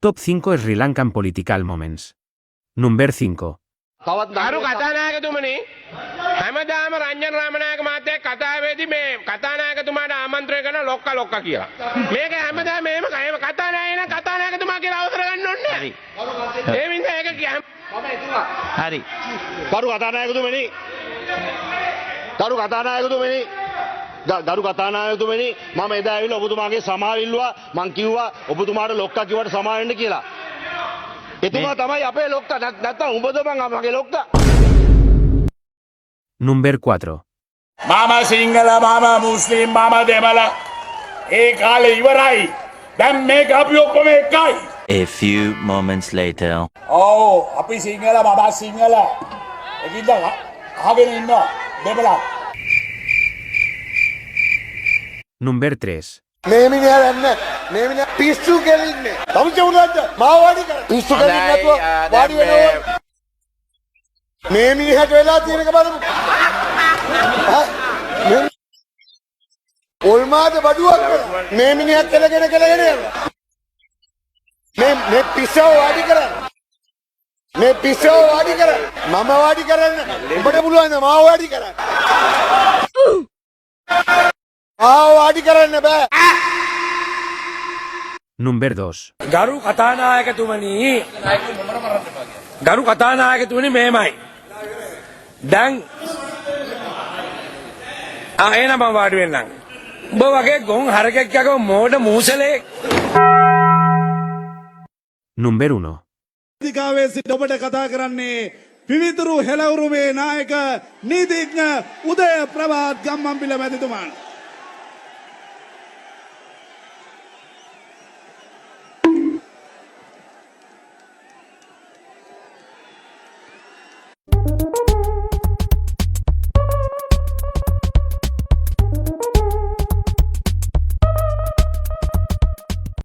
Top 5 Sri Lankan Political Moments. Number 5. ගරු කතානායකතුමනි හැමදාම රංජන රාමනායක මහත්තයා කතාවේදී මේ කතානායකතුමාට ආමන්ත්‍රණය කරන ලොක්කා කියලා. මේක හැමදාම මේම කතානායකතුමා කියලා අවසර ගන්න ඕනේ නැහැ. ඒ වින්දා ඒක මම හිතුවා. හරි. ගරු කතානායකතුමනි මම එදා ඇවිල්ලා ඔබතුමාගේ සමාව ඉල්ලුවා. මං කිව්වා ඔබතුමාට ලොක්කා කිව්වට සමාව වෙන්න කියලා. එතුමා තමයි අපේ ලොක්කා. නැත්තම් උඹද මගේ ලොක්කා. Number 4. මාම සිංහල මාම මුස්ලිම් මාම දෙමළ ඒ කාලේ ඉවරයි. දැන් මේක අපි ඔක්කොම එකයි. A few moments later. ඔව් අපි සිංහල මම සිංහල. ඒකින්ද අහගෙන ඉන්නවා දෙමළ. Number 3. මේ මිනිහා යන්නේ. මේ මිනිහා පිස්සු කෙලින්නේ. තමයි උනද්ද? මාව වාඩි කර. පිස්සු කෙලින්නේ නැතුව වාඩි වෙනවා. මේ මිනිහට වෙලා තියෙන එක බලමු. ඔල්මාද බඩුවක් මේ මිනිහා කෙලගෙන යනවා. මේ පිස්සව වාඩි කරන්න. මේ පිස්සව වාඩි කරන්න. මම වාඩි කරන්න. උඹට පුළුවන් ද මාව වාඩි කරන්න? මාව වාඩි කරන්න බෑ. Number 2. ගරු කතානායකතුමනි මේමයි. දැන් එන මම වාඩි වෙන්නම්. උඹ වගේ ගොන් හරකෙක් යකෝ මෝඩ මූසලේ. Number 1. දිකාවේ සිට ඔබට කතා කරන්නේ පිවිතුරු හෙළවුරුමේ නායක නීතිඥ උදය ප්‍රභාත් ගම්මන්පිල මැතිතුමන්.